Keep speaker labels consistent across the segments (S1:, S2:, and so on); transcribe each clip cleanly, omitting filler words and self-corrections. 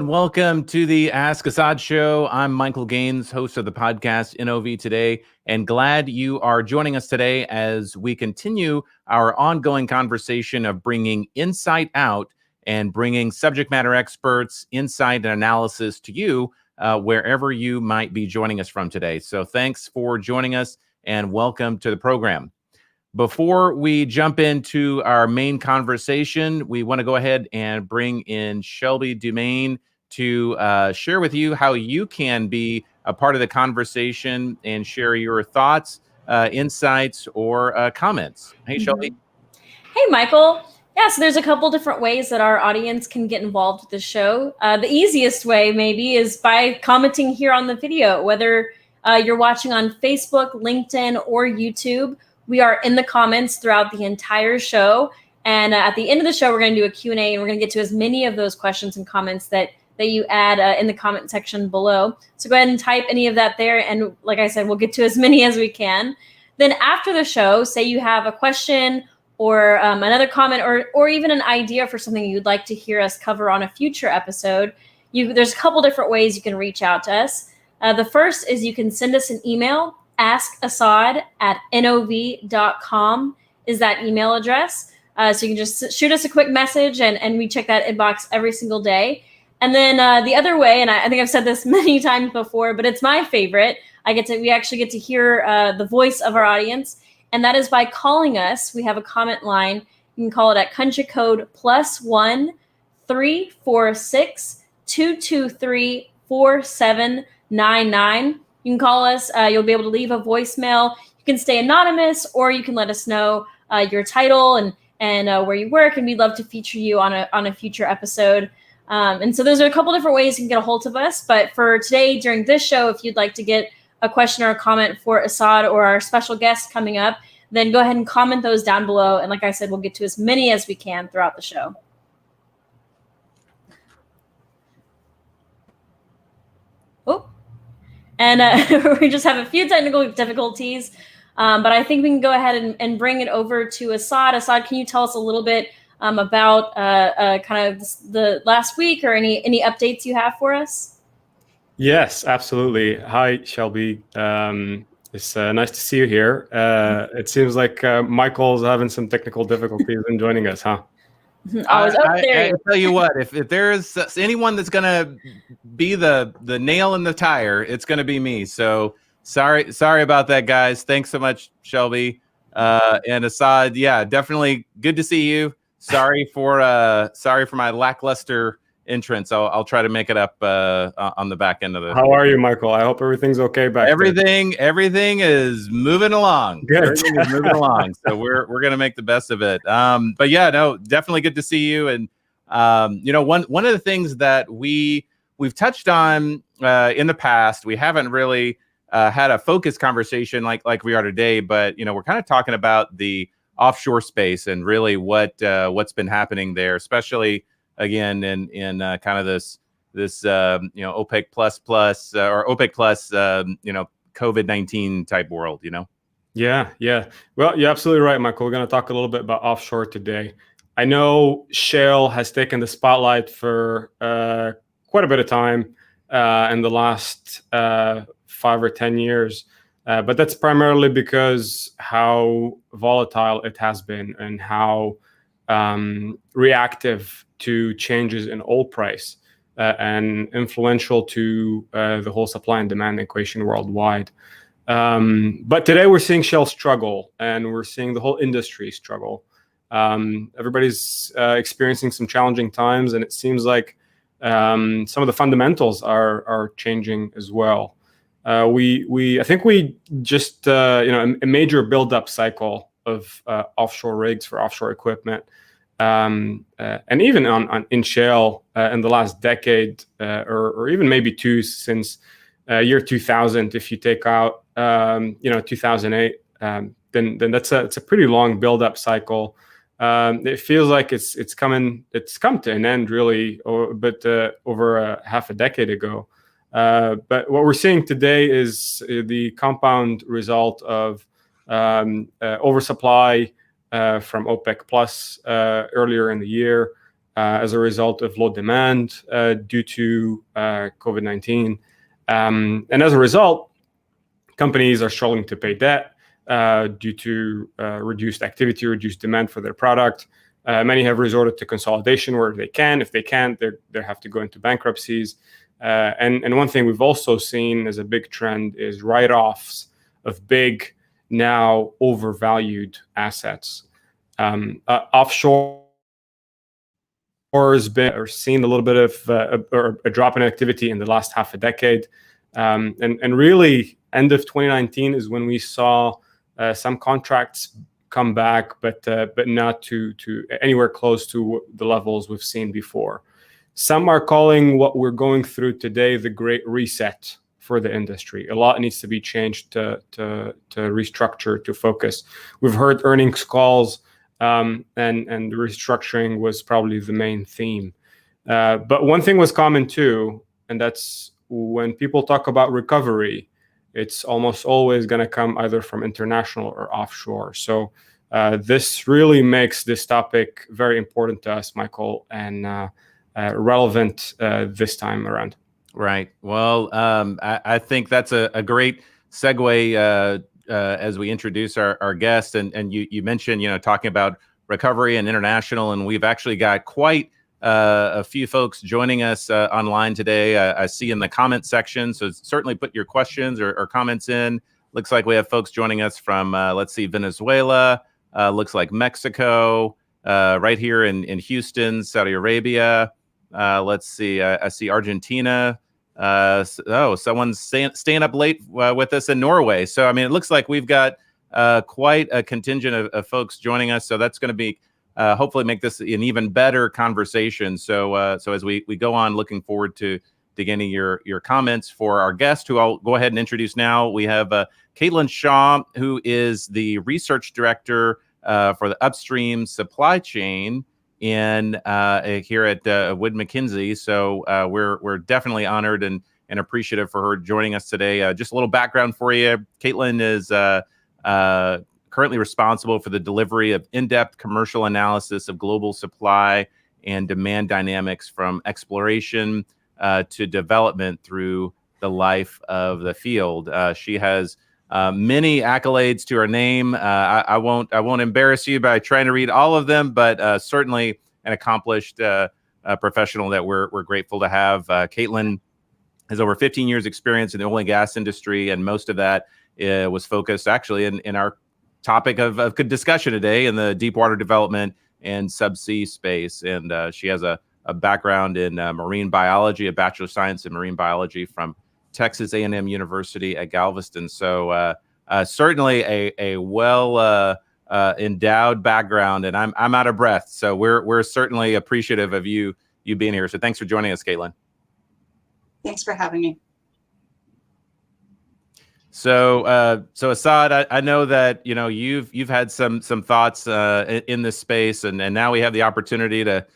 S1: and welcome to the Ask Assaad show. I'm Michael Gaines, host of the podcast NOV Today, and glad you are joining us today as we continue our ongoing conversation of bringing insight out and bringing subject matter experts, insight, and analysis to you wherever you might be joining us from today. So thanks for joining us and welcome to the program. Before we jump into our main conversation, we want to go ahead and bring in Shelby Dumaine to share with you how you can be a part of the conversation and share your thoughts, insights, or comments. Hey, Shelby.
S2: Hey, Michael. Yeah, so there's a couple different ways that our audience can get involved with the show. The easiest way maybe is by commenting here on the video, whether you're watching on Facebook, LinkedIn, or YouTube. We are in the comments throughout the entire show. And at the end of the show, we're going to do a Q&A, and we're going to get to as many of those questions and comments that you add in the comment section below. So go ahead and type any of that there. And like I said, we'll get to as many as we can. Then after the show, say you have a question or another comment or even an idea for something you'd like to hear us cover on a future episode, there's a couple different ways you can reach out to us. The first is you can send us an email. AskAssaad@nov.com is that email address. So you can just shoot us a quick message and we check that inbox every single day. And then the other way, and I think I've said this many times before, but it's my favorite. We actually get to hear the voice of our audience, and that is by calling us. We have a comment line. You can call it at country code +1 346 223 4799. You can call us. You'll be able to leave a voicemail. You can stay anonymous, or you can let us know your title and where you work, and we'd love to feature you on a future episode. And so those are a couple different ways you can get a hold of us. But for today, during this show, if you'd like to get a question or a comment for Assaad or our special guest coming up, then go ahead and comment those down below. And like I said, we'll get to as many as we can throughout the show. Oh. And we just have a few technical difficulties, but I think we can go ahead and bring it over to Assaad. Assaad, can you tell us a little bit about kind of the last week or any updates you have for us?
S3: Yes, absolutely. Hi, Shelby. It's nice to see you here. It seems like Michael's having some technical difficulties in joining us, huh?
S1: I tell you what, if there's anyone that's gonna be the nail in the tire, it's gonna be me. So sorry about that, guys. Thanks so much, Shelby and Assaad. Yeah, definitely good to see you. Sorry for my lackluster entrance. I'll try to make it up on the back end of the.
S3: How are you, Michael? I hope everything's okay back there.
S1: Everything is moving along.
S3: Good.
S1: Everything is moving along. So we're gonna make the best of it. But yeah, no, definitely good to see you. And one of the things that we've touched on in the past, we haven't really had a focused conversation like we are today. But we're kind of talking about the offshore space and really what's been happening there, especially again in kind of this OPEC plus or OPEC plus COVID-19 type world.
S3: Yeah. Well, you're absolutely right, Michael. We're going to talk a little bit about offshore today. I know shale has taken the spotlight for quite a bit of time in the last 5 or 10 years, but that's primarily because how volatile it has been and how reactive to changes in oil price and influential to the whole supply and demand equation worldwide. But today we're seeing shale struggle, and we're seeing the whole industry struggle. Everybody's experiencing some challenging times, and it seems like some of the fundamentals are changing as well. I think we just a major build-up cycle of offshore rigs for offshore equipment. And even in shale in the last decade or even maybe two since year 2000, if you take out 2008, then it's a pretty long build-up cycle. It feels like it's come to an end really, but over half a decade ago. But what we're seeing today is the compound result of oversupply from OPEC plus earlier in the year, as a result of low demand due to COVID-19. And as a result, companies are struggling to pay debt due to reduced activity, reduced demand for their product. Many have resorted to consolidation where they can. If they can't, they have to go into bankruptcies. And one thing we've also seen as a big trend is write-offs of big, now overvalued assets. Offshore has been or seen a little bit of a drop in activity in the last half a decade. And really, end of 2019 is when we saw some contracts come back, but not to anywhere close to the levels we've seen before. Some are calling what we're going through today the Great Reset for the industry. A lot needs to be changed to restructure, to focus. We've heard earnings calls, and restructuring was probably the main theme. But one thing was common too, and that's when people talk about recovery, it's almost always going to come either from international or offshore. So this really makes this topic very important to us, Michael, and relevant this time around.
S1: Right. Well, I think that's a great segue as we introduce our guest. And you mentioned, talking about recovery and international, and we've actually got quite a few folks joining us online today. I see in the comment section, so certainly put your questions or comments in. Looks like we have folks joining us from, let's see, Venezuela, looks like Mexico, right here in Houston, Saudi Arabia. Let's see, I see Argentina. Someone's staying up late with us in Norway. So, I mean, it looks like we've got quite a contingent of folks joining us. So that's going to be hopefully make this an even better conversation. So as we go on, looking forward to getting your comments. For our guest, who I'll go ahead and introduce now, we have Caitlin Shaw, who is the research director for the Upstream Supply Chain in here at Wood Mackenzie. So we're definitely honored and appreciative for her joining us today. Just a little background for you. Caitlin is currently responsible for the delivery of in-depth commercial analysis of global supply and demand dynamics from exploration to development through the life of the field. She has many accolades to her name. I won't embarrass you by trying to read all of them, but certainly an accomplished professional that we're grateful to have. Caitlin has over 15 years experience in the oil and gas industry, and most of that was focused actually in our topic of good discussion today in the deep water development and subsea space. And she has a background in marine biology, a Bachelor of Science in Marine Biology from Texas A&M University at Galveston. So certainly a well endowed background, and I'm out of breath. So we're certainly appreciative of you being here. So thanks for joining us, Caitlin.
S4: Thanks for having me.
S1: So Assaad, I know that you've had some thoughts in this space, and now we have the opportunity to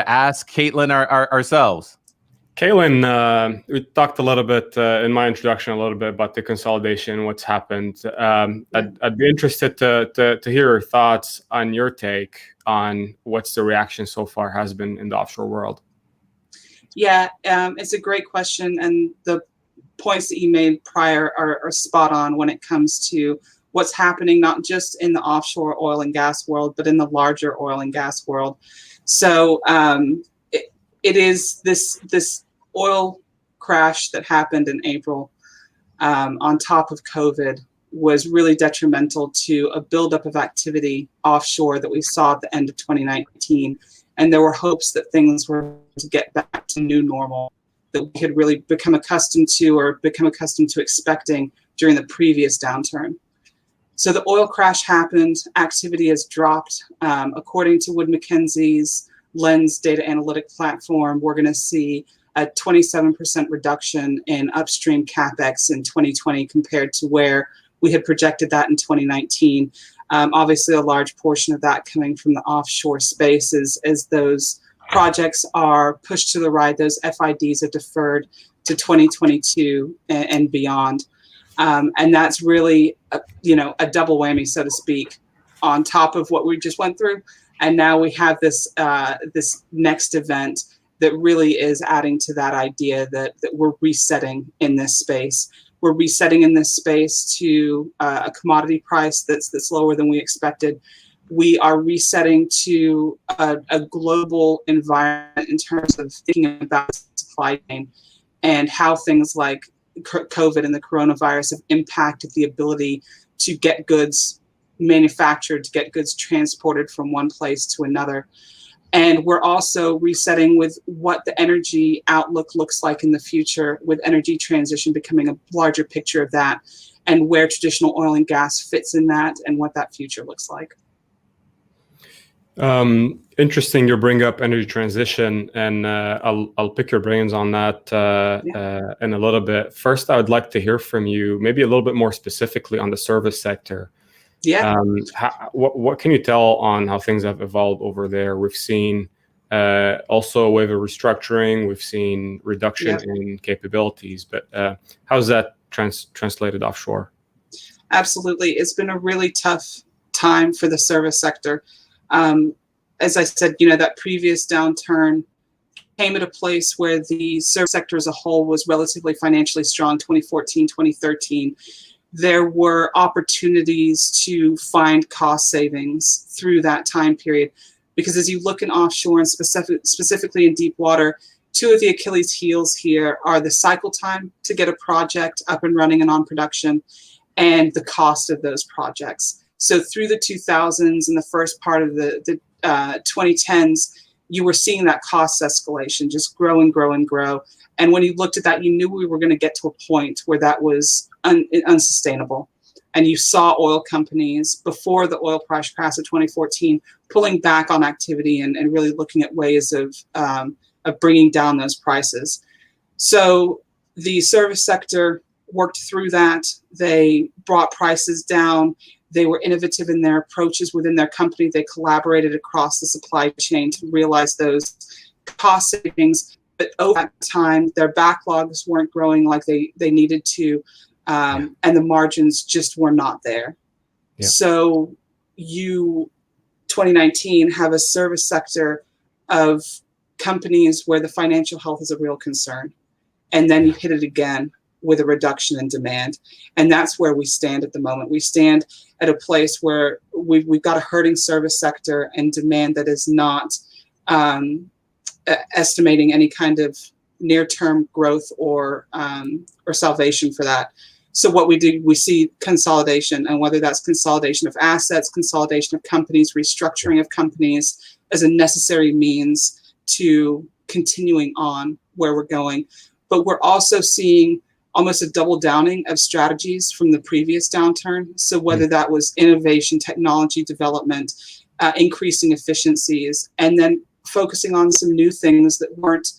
S1: ask Caitlin ourselves.
S3: Caitlin, we talked a little bit in my introduction about the consolidation, what's happened. I'd be interested to hear your thoughts on your take on what's the reaction so far has been in the offshore world.
S4: Yeah, it's a great question, and the points that you made prior are spot on when it comes to what's happening, not just in the offshore oil and gas world, but in the larger oil and gas world. So it is this oil crash that happened in April on top of COVID was really detrimental to a buildup of activity offshore that we saw at the end of 2019. And there were hopes that things were to get back to new normal, that we could really become accustomed to expecting during the previous downturn. So the oil crash happened, activity has dropped. According to Wood Mackenzie's Lens data analytic platform, we're gonna see a 27% reduction in upstream CapEx in 2020 compared to where we had projected that in 2019. Obviously a large portion of that coming from the offshore space as those projects are pushed to the right, those FIDs are deferred to 2022 and beyond. And that's really, a double whammy, so to speak, on top of what we just went through. And now we have this this next event that really is adding to that idea that we're resetting in this space. We're resetting in this space to a commodity price that's lower than we expected. We are resetting to a global environment in terms of thinking about supply chain and how things like COVID and the coronavirus have impacted the ability to get goods manufactured, to get goods transported from one place to another. And we're also resetting with what the energy outlook looks like in the future, with energy transition becoming a larger picture of that, and where traditional oil and gas fits in that, and what that future looks like.
S3: Interesting you bring up energy transition, and I'll pick your brains on that in a little bit. First, I would like to hear from you, maybe a little bit more specifically on the service sector.
S4: Yeah.
S3: What can you tell on how things have evolved over there? We've seen also a wave of restructuring. We've seen reduction in capabilities, but how's that translated offshore?
S4: Absolutely. It's been a really tough time for the service sector. As I said, that previous downturn came at a place where the service sector as a whole was relatively financially strong, 2014, 2013. There were opportunities to find cost savings through that time period, because as you look in offshore and specifically in deep water, two of the Achilles heels here are the cycle time to get a project up and running and on production, and the cost of those projects. So through the 2000s and the first part of the 2010s, you were seeing that cost escalation just grow and grow and grow. And when you looked at that, you knew we were going to get to a point where that was unsustainable. And you saw oil companies before the oil price crash of 2014 pulling back on activity and really looking at ways of bringing down those prices. So the service sector worked through that. They brought prices down. They were innovative in their approaches within their company. They collaborated across the supply chain to realize those cost savings. But over that time, their backlogs weren't growing like they needed to, and the margins just were not there. Yeah. So 2019, have a service sector of companies where the financial health is a real concern. And then you hit it again with a reduction in demand. And that's where we stand at the moment. We stand at a place where we've got a hurting service sector and demand that is not estimating any kind of near-term growth or salvation for that. So what we do, we see consolidation, and whether that's consolidation of assets, consolidation of companies, restructuring of companies as a necessary means to continuing on where we're going. But we're also seeing almost a double downing of strategies from the previous downturn. So whether that was innovation, technology development, increasing efficiencies, and then focusing on some new things that weren't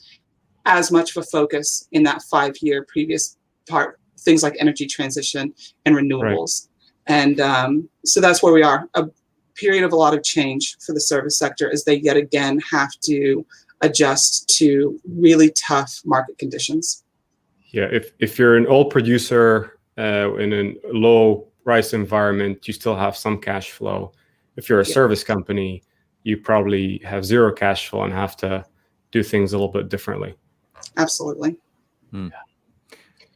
S4: as much of a focus in that 5-year previous part, things like energy transition and renewables. Right. And so that's where we are, a period of a lot of change for the service sector as they yet again have to adjust to really tough market conditions.
S3: Yeah, if you're an oil producer in a low price environment, you still have some cash flow. If you're a service company, you probably have zero cash flow and have to do things a little bit differently.
S4: Absolutely.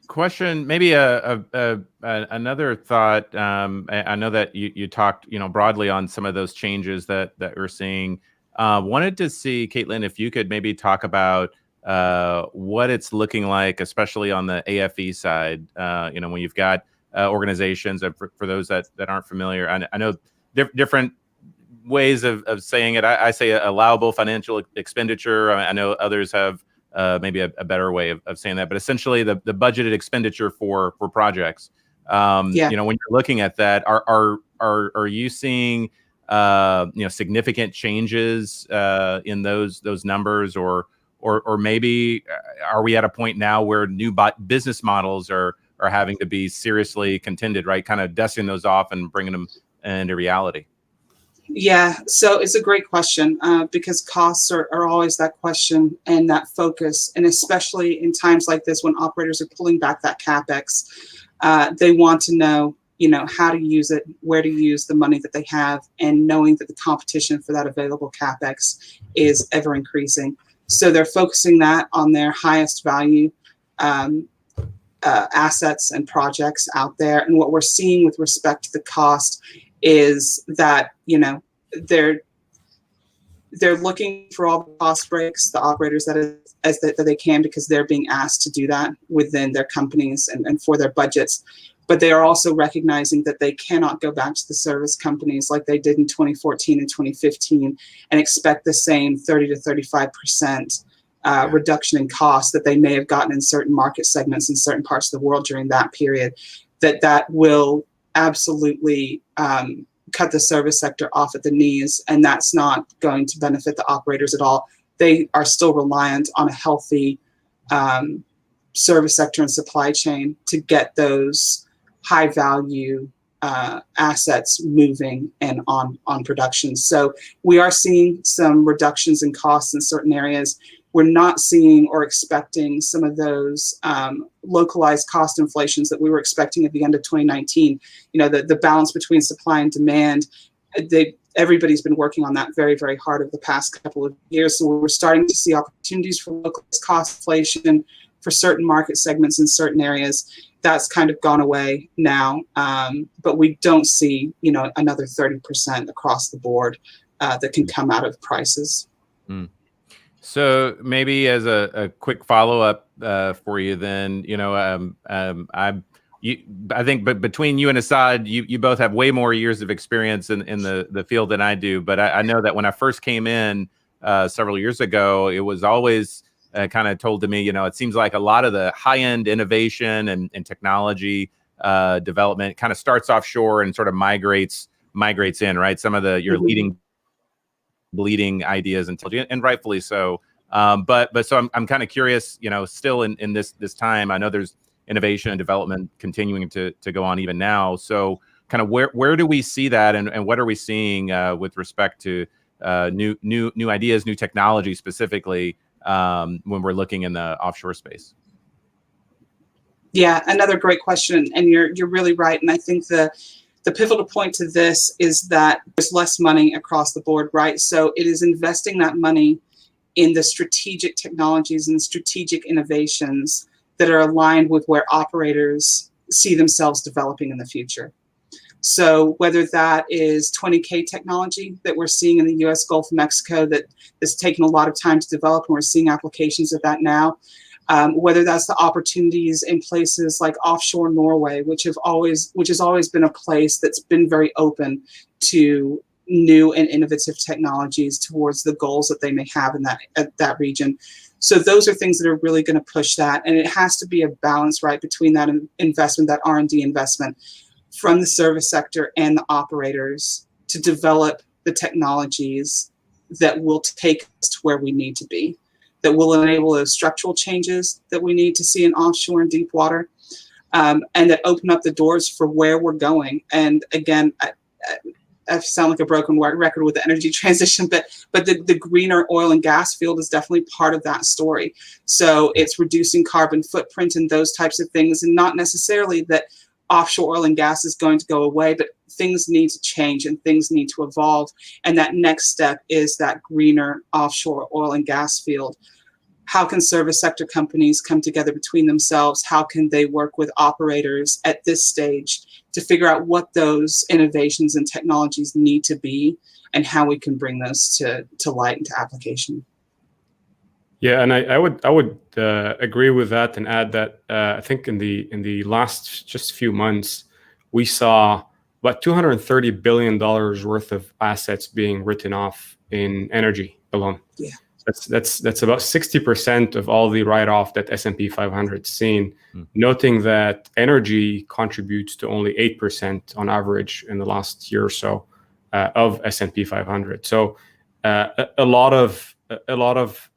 S1: Question, maybe another thought. I know that you talked, broadly on some of those changes that we're seeing. Wanted to see, Caitlin, if you could maybe talk about what it's looking like, especially on the AFE side. When you've got organizations, for those that aren't familiar, I know different ways of saying it. I say allowable financial expenditure. I know others have maybe a better way of saying that, but essentially the budgeted expenditure for projects. When you're looking at that, are you seeing significant changes in those numbers, or maybe are we at a point now where new business models are having to be seriously contended, right? Kind of dusting those off and bringing them into reality.
S4: Yeah, so it's a great question because costs are always that question and that focus. And especially in times like this when operators are pulling back that CapEx, they want to know how to use it, where to use the money that they have, and knowing that the competition for that available CapEx is ever increasing. So they're focusing that on their highest value assets and projects out there. And what we're seeing with respect to the cost is that, they're looking for all the cost breaks, the operators that they can, because they're being asked to do that within their companies and for their budgets. But they are also recognizing that they cannot go back to the service companies like they did in 2014 and 2015 and expect the same 30 to 35% reduction in cost that they may have gotten in certain market segments in certain parts of the world during that period. That will absolutely cut the service sector off at the knees, and that's not going to benefit the operators at all. They are still reliant on a healthy service sector and supply chain to get those high value assets moving and on production. So we are seeing some reductions in costs in certain areas. We're not seeing or expecting some of those localized cost inflations that we were expecting at the end of 2019. The balance between supply and demand, everybody's been working on that very, very hard over the past couple of years. So we're starting to see opportunities for localized cost inflation for certain market segments in certain areas. That's kind of gone away now, but we don't see, another 30% across the board that can come out of prices.
S1: Mm. So maybe as a quick follow-up for you, then, I think, but between you and Assaad, you both have way more years of experience in the field than I do. But I know that when I first came in several years ago, it was always kind of told to me, it seems like a lot of the high-end innovation and technology development kind of starts offshore and sort of migrates in, right? Some of your bleeding ideas and rightfully so. But so I'm kind of curious, still in this time, I know there's innovation and development continuing to go on even now. So kind of where do we see that, and what are we seeing with respect to new ideas, new technology specifically when we're looking in the offshore space?
S4: Yeah, another great question, and you're really right. And I think the pivotal point to this is that there's less money across the board, right? So it is investing that money in the strategic technologies and strategic innovations that are aligned with where operators see themselves developing in the future. So whether that is 20K technology that we're seeing in the US Gulf of Mexico that is taking a lot of time to develop, and we're seeing applications of that now, whether that's the opportunities in places like offshore Norway, which has always been a place that's been very open to new and innovative technologies towards the goals that they may have in that region. So those are things that are really going to push that, and it has to be a balance, right, between that investment, that R&D investment from the service sector and the operators to develop the technologies that will take us to where we need to be, that will enable those structural changes that we need to see in offshore and deep water, and that open up the doors for where we're going. And again, I sound like a broken record with the energy transition, but the greener oil and gas field is definitely part of that story. So it's reducing carbon footprint and those types of things, and not necessarily that offshore oil and gas is going to go away, but things need to change and things need to evolve. And that next step is that greener offshore oil and gas field. How can service sector companies come together between themselves? How can they work with operators at this stage to figure out what those innovations and technologies need to be and how we can bring those to light and to application?
S3: Yeah, and I would agree with that and add that I think in the last just few months we saw about $230 billion worth of assets being written off in energy alone.
S4: Yeah.
S3: That's about 60% of all the write-off that S&P 500's seen, noting that energy contributes to only 8% on average in the last year or so of S&P 500. So a lot of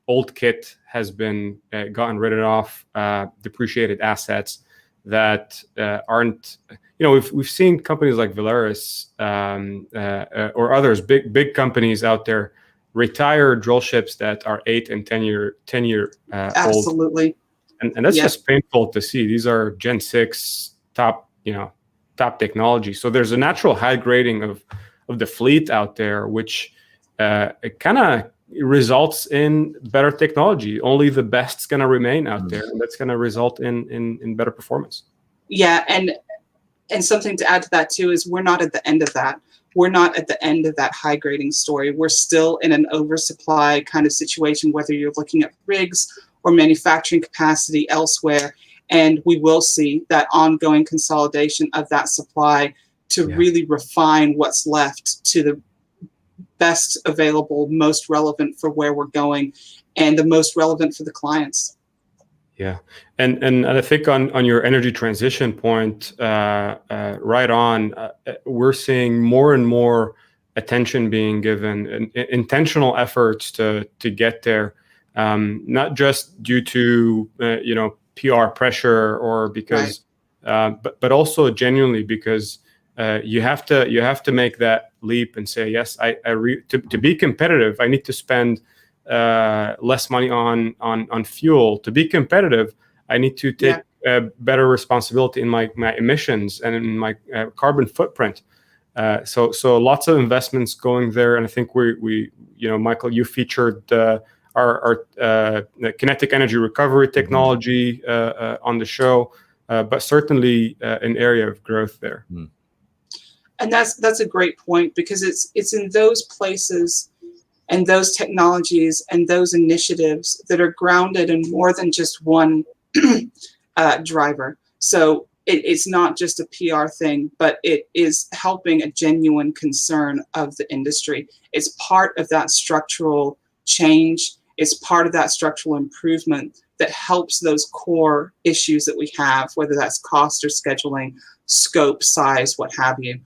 S3: old kit has been gotten rid of, depreciated assets that aren't. We've seen companies like Valaris or others, big companies out there, retire drill ships that are 8 and 10 year
S4: Absolutely.
S3: old. And that's just painful to see. These are Gen 6 top, top technology. So there's a natural high grading of the fleet out there, which it kind of results in better technology. Only the best's going to remain out there, and that's going to result in better performance.
S4: Yeah, and something to add to that too is we're not at the end of that. We're not at the end of that high grading story. We're still in an oversupply kind of situation, whether you're looking at rigs or manufacturing capacity elsewhere. And we will see that ongoing consolidation of that supply to really refine what's left to the best available, most relevant for where we're going, and the most relevant for the clients.
S3: Yeah, and I think on your energy transition point, right on, we're seeing more and more attention being given and intentional efforts to get there, not just due to PR pressure or because, but also genuinely because you have to make that leap and say, yes, to be competitive, I need to spend less money on fuel. To be competitive, I need to take better responsibility in my emissions and in my carbon footprint. So lots of investments going there, and I think we Michael, you featured our kinetic energy recovery technology on the show, but certainly an area of growth there.
S4: And that's a great point, because it's in those places and those technologies and those initiatives that are grounded in more than just one driver. So it's not just a PR thing, but it is helping a genuine concern of the industry. It's part of that structural change. It's part of that structural improvement that helps those core issues that we have, whether that's cost or scheduling, scope, size, what have you.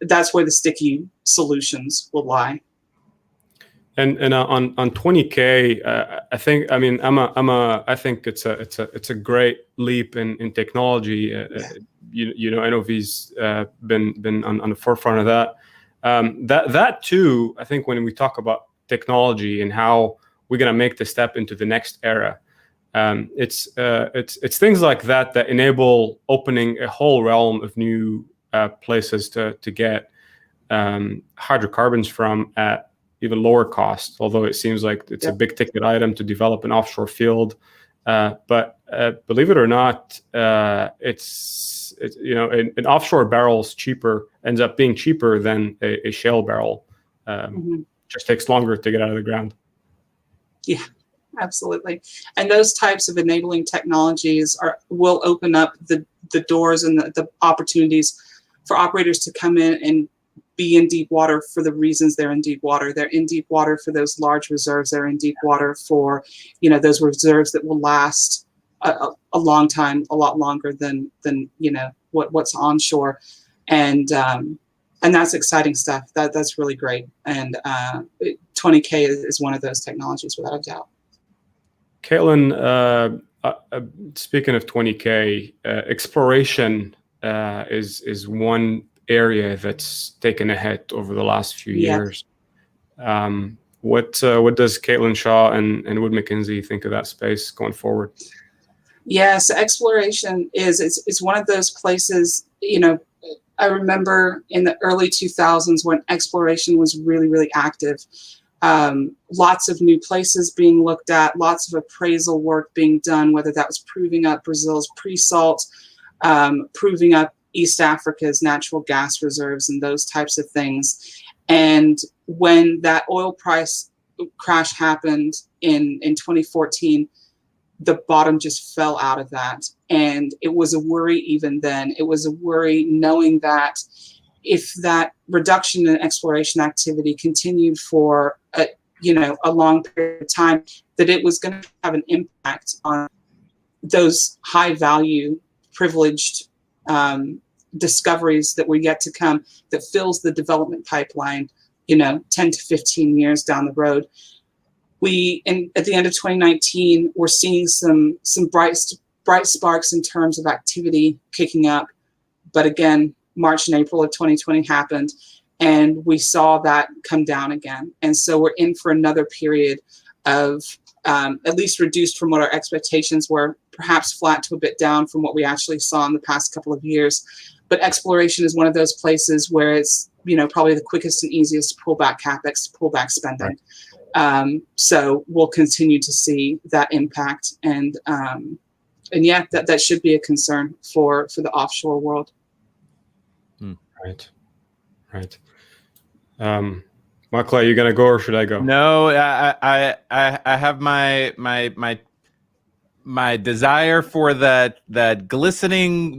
S4: That's where the sticky solutions will lie.
S3: And on 20K, I think I think it's a great leap in technology. NOV's been on the forefront of that. That too, I think when we talk about technology and how we're gonna make the step into the next era, it's things like that enable opening a whole realm of new places to get hydrocarbons from at even lower cost, although it seems like it's a big ticket item to develop an offshore field. But believe it or not, it's an offshore barrel's ends up being cheaper than a shale barrel. Just takes longer to get out of the ground.
S4: Yeah, absolutely. And those types of enabling technologies will open up the doors and the opportunities for operators to come in and be in deep water for the reasons they're in deep water. They're in deep water for those large reserves. They're in deep water for, those reserves that will last a long time, a lot longer than what's onshore. And that's exciting stuff. That's really great. And 20K is one of those technologies, without a doubt.
S3: Caitlin, speaking of 20K, exploration is one area that's taken a hit over the last few years. What does Caitlin Shaw and Wood Mackenzie think of that space going forward?
S4: So exploration it's one of those places, I remember in the early 2000s when exploration was really, really active. Lots of new places being looked at, lots of appraisal work being done, whether that was proving up Brazil's pre-salt, proving up East Africa's natural gas reserves and those types of things. And when that oil price crash happened in 2014, the bottom just fell out of that. And it was a worry even then. It was a worry knowing that if that reduction in exploration activity continued for a long period of time, that it was going to have an impact on those high value, privileged discoveries that were yet to come, that fills the development pipeline, 10 to 15 years down the road. At the end of 2019, we're seeing some bright sparks in terms of activity kicking up. But again, March and April of 2020 happened, and we saw that come down again. And so we're in for another period of at least reduced from what our expectations were, perhaps flat to a bit down from what we actually saw in the past couple of years. but exploration is one of those places where it's, probably the quickest and easiest to pull back CapEx, to pull back spending. Right. So we'll continue to see that impact, and yeah, that should be a concern for the offshore world.
S3: Right. Michael, are you gonna go or should I go?
S1: No, I have my desire for those glistening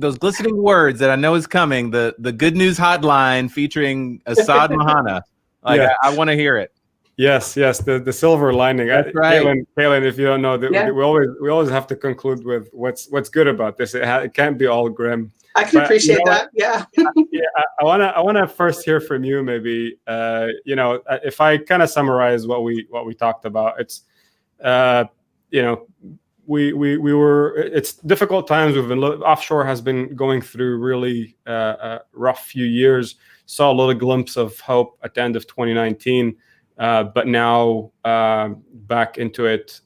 S1: words that I know is coming. The good news hotline featuring Assaad Mohanna. Like, yeah. I want to hear it.
S3: Yes, the silver lining.
S1: That's right.
S3: Kaylin, if you don't know, we always have to conclude with what's good about this. It can't be all grim.
S4: I can appreciate that. Yeah.
S3: I wanna first hear from you. Maybe if I kind of summarize what we talked about, it's we were. It's difficult times. Offshore has been going through really rough few years. Saw a little glimpse of hope at the end of 2019. But now back into it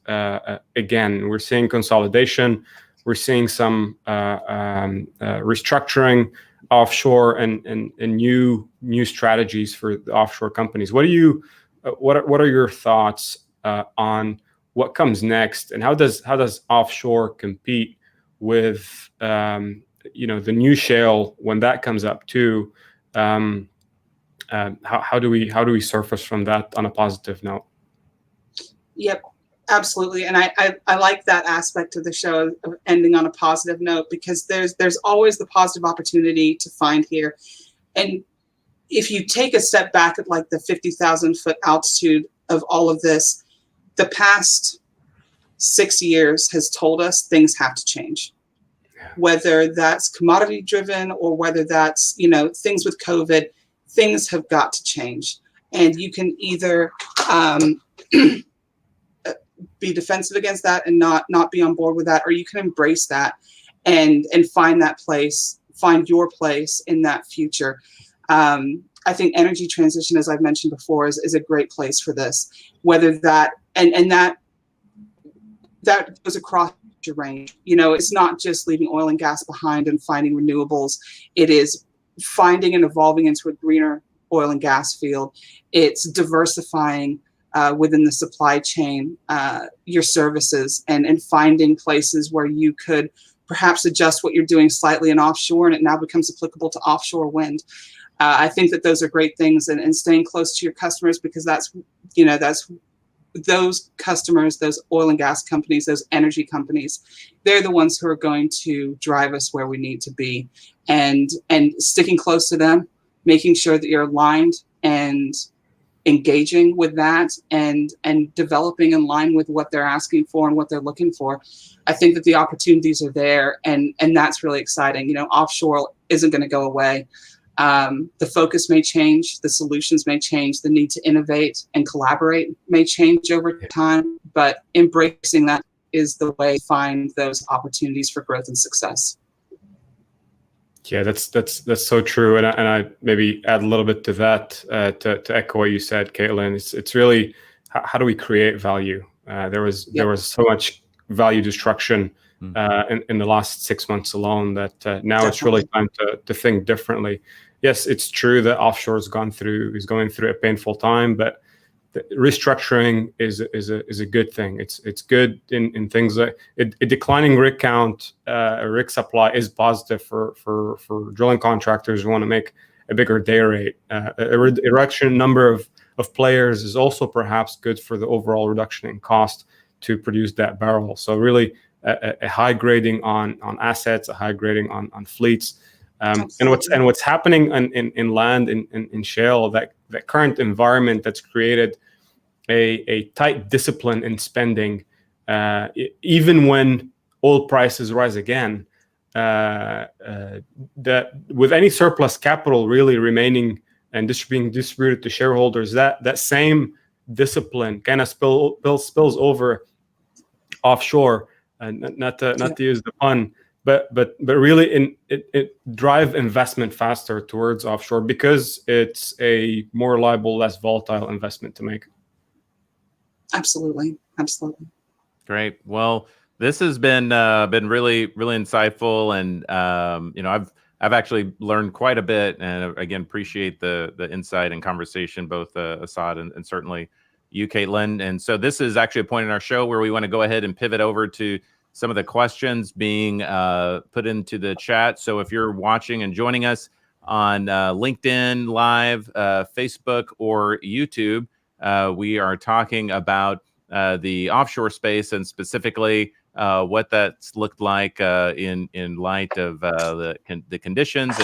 S3: again. We're seeing consolidation. We're seeing some restructuring offshore and new strategies for the offshore companies. What are your thoughts on what comes next, and how does offshore compete with the new shale when that comes up too? How do we surface from that on a positive note?
S4: Yep, absolutely. And I like that aspect of the show of ending on a positive note, because there's always the positive opportunity to find here. And if you take a step back at like the 50,000 foot altitude of all of this, the past 6 years has told us things have to change. Whether that's commodity driven or whether that's, things with COVID, things have got to change. And you can either be defensive against that and not be on board with that, or you can embrace that and find that place, find your place in that future. I think energy transition, as I've mentioned before, is a great place for this. Whether that and that goes across your range. It's not just leaving oil and gas behind and finding renewables. It is finding and evolving into a greener oil and gas field. It's diversifying within the supply chain, your services, and finding places where you could perhaps adjust what you're doing slightly in offshore, and it now becomes applicable to offshore wind. I think that those are great things, and staying close to your customers, because that's those customers, those oil and gas companies, those energy companies, they're the ones who are going to drive us where we need to be. And sticking close to them, making sure that you're aligned and engaging with that, and developing in line with what they're asking for and what they're looking for. I think that the opportunities are there, and that's really exciting. Offshore isn't going to go away. The focus may change, the solutions may change, the need to innovate and collaborate may change over time, but embracing that is the way to find those opportunities for growth and success.
S3: Yeah, that's so true, and I maybe add a little bit to that to echo what you said, Caitlin. It's really how do we create value? There was so much value destruction in the last 6 months alone that now Definitely. It's really time to think differently. Yes, it's true that offshore is going through a painful time, but the restructuring is a good thing. It's good in things like a declining rig count, rig supply is positive for drilling contractors who want to make a bigger day rate. A reduction number of players is also perhaps good for the overall reduction in cost to produce that barrel. So really a high grading on assets, a high grading on fleets. And what's happening in land in shale, that current environment that's created a tight discipline in spending, even when oil prices rise again, that with any surplus capital really remaining and being distributed to shareholders, that same discipline kind of spills over offshore, and not to use the pun. But really, it drive investment faster towards offshore because it's a more reliable, less volatile investment to make.
S4: Absolutely.
S1: Great. Well, this has been really, really insightful, and I've actually learned quite a bit, and again, appreciate the insight and conversation, both Assaad and certainly you, Caitlin. And so this is actually a point in our show where we want to go ahead and pivot over to some of the questions being put into the chat. So if you're watching and joining us on LinkedIn Live, Facebook, or YouTube, we are talking about the offshore space, and specifically what that's looked like in light of the conditions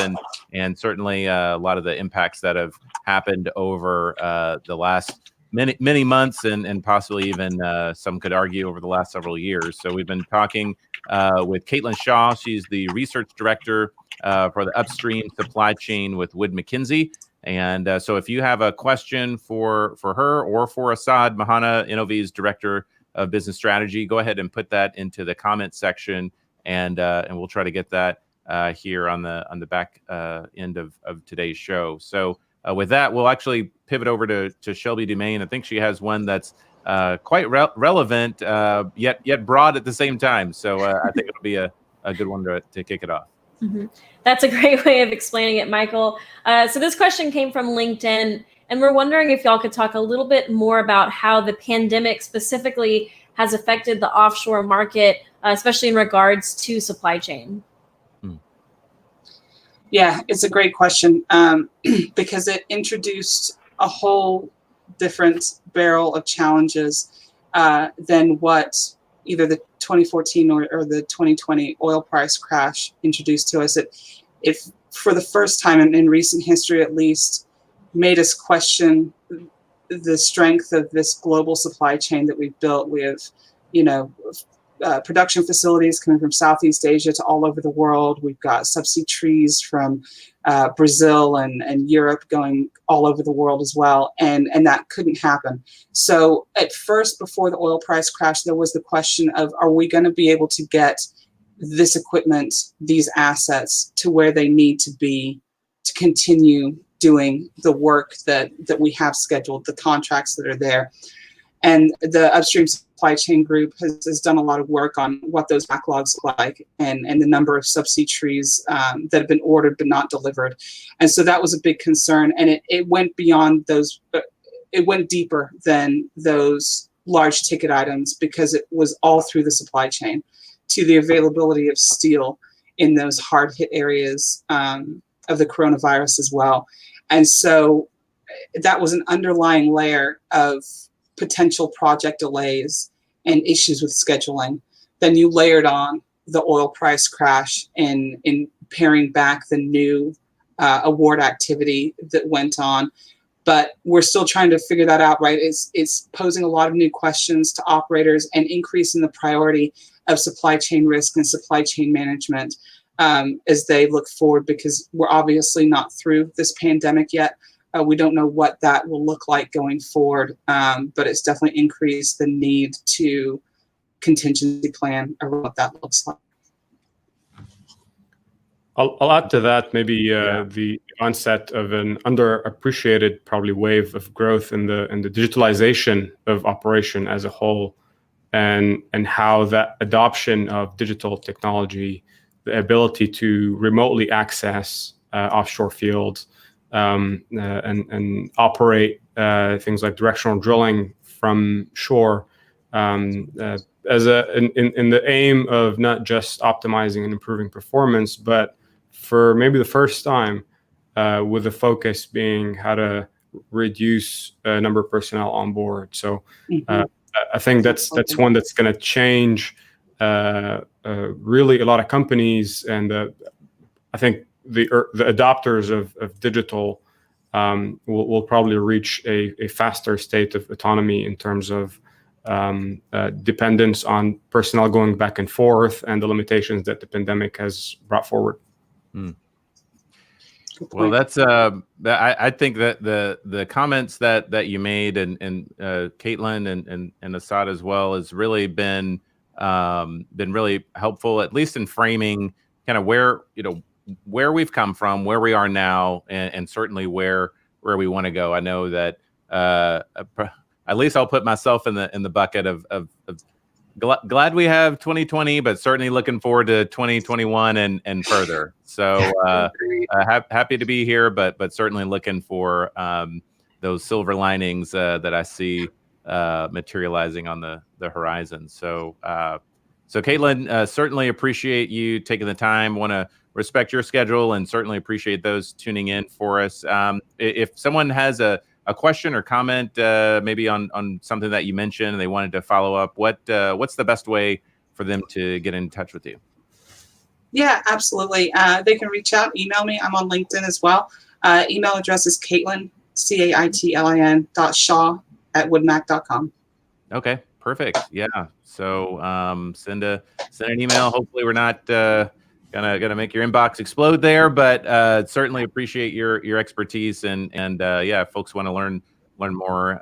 S1: and certainly a lot of the impacts that have happened over the last many months and possibly even some could argue over the last several years. So we've been talking with Caitlin Shaw. She's the research director for the Upstream Supply Chain with Wood Mackenzie. And so if you have a question for her or for Assaad, Mohanna, NOV's director of business strategy, go ahead and put that into the comment section, and we'll try to get that here on the back end of today's show. So with that, we'll actually pivot over to Shelby Dumaine. I think she has one that's quite relevant, yet broad at the same time. So I think it'll be a good one to kick it off.
S2: Mm-hmm. That's a great way of explaining it, Michael. So this question came from LinkedIn, and we're wondering if y'all could talk a little bit more about how the pandemic specifically has affected the offshore market, especially in regards to supply chain.
S4: Yeah, it's a great question because it introduced a whole different barrel of challenges than what either the 2014 or the 2020 oil price crash introduced to us. If for the first time in recent history, at least, made us question the strength of this global supply chain that we've built. We have, production facilities coming from Southeast Asia to all over the world. We've got subsea trees from Brazil and Europe going all over the world as well. And that couldn't happen. So at first, before the oil price crash, there was the question of, are we going to be able to get this equipment, these assets, to where they need to be to continue doing the work that we have scheduled, the contracts that are there. And the Upstream Supply Chain group has done a lot of work on what those backlogs look like and the number of subsea trees that have been ordered but not delivered. And so that was a big concern. And it went beyond those, it went deeper than those large ticket items, because it was all through the supply chain to the availability of steel in those hard hit areas of the coronavirus as well. And so that was an underlying layer of potential project delays and issues with scheduling. Then you layered on the oil price crash in paring back the new award activity that went on. But we're still trying to figure that out, right? It's posing a lot of new questions to operators and increasing the priority of supply chain risk and supply chain management as they look forward, because we're obviously not through this pandemic yet. We don't know what that will look like going forward, but it's definitely increased the need to contingency plan around what that looks like.
S3: I'll add to that maybe the onset of an underappreciated probably wave of growth in the digitalization of operation as a whole, and how that adoption of digital technology, the ability to remotely access offshore fields, and operate things like directional drilling from shore, as in the aim of not just optimizing and improving performance, but for maybe the first time, with the focus being how to reduce number of personnel on board. So I think that's one that's going to change really a lot of companies, and I think the adopters of digital will probably reach a faster state of autonomy in terms of dependence on personnel going back and forth, and the limitations that the pandemic has brought forward.
S1: Well, that's I think that the comments that you made and Caitlin and Assaad as well has really been really helpful, at least in framing kind of where we've come from, where we are now, and certainly where we want to go. I know that at least I'll put myself in the bucket of glad we have 2020, but certainly looking forward to 2021 and further. So happy to be here, but certainly looking for those silver linings that I see materializing on the horizon. So Caitlin, certainly appreciate you taking the time. Want to respect your schedule and certainly appreciate those tuning in for us. If someone has a question or comment, maybe on something that you mentioned and they wanted to follow up, what's the best way for them to get in touch with you?
S4: Yeah, absolutely. They can reach out, email me. I'm on LinkedIn as well. Email address is Caitlin, CAITLIN.shaw@woodmac.com.
S1: Okay, perfect. Yeah. So send an email. Hopefully we're not gonna make your inbox explode there, but certainly appreciate your expertise and yeah, if folks want to learn more,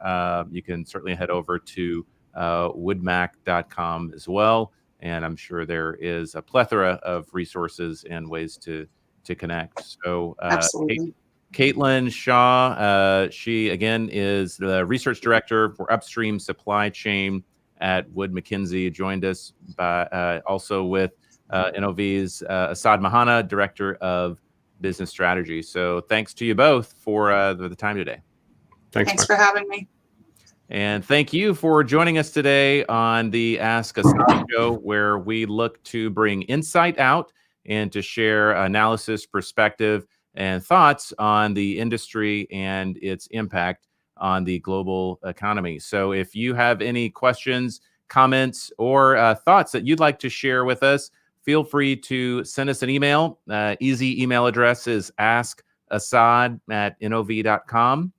S1: you can certainly head over to woodmac.com as well. And I'm sure there is a plethora of resources and ways to connect. So
S4: Absolutely.
S1: Caitlin Shaw, she again is the research director for Upstream Supply Chain at Wood Mackenzie. Joined us by also with NOV's Assaad Mohanna, director of business strategy. So thanks to you both for the time today.
S4: Thanks for having me.
S1: And thank you for joining us today on the Ask Assaad show, where we look to bring insight out and to share analysis, perspective, and thoughts on the industry and its impact on the global economy. So if you have any questions, comments, or thoughts that you'd like to share with us, feel free to send us an email. Easy email address is askassad@nov.com,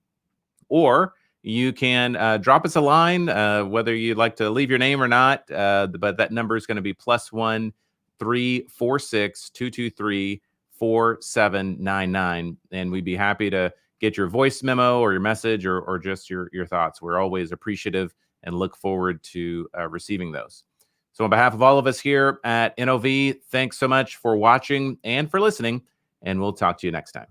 S1: or you can drop us a line, whether you'd like to leave your name or not, but that number is going to be +1 346 223 4799, and we'd be happy to get your voice memo or your message or just your thoughts. We're always appreciative and look forward to receiving those. So on behalf of all of us here at NOV, thanks so much for watching and for listening, and we'll talk to you next time.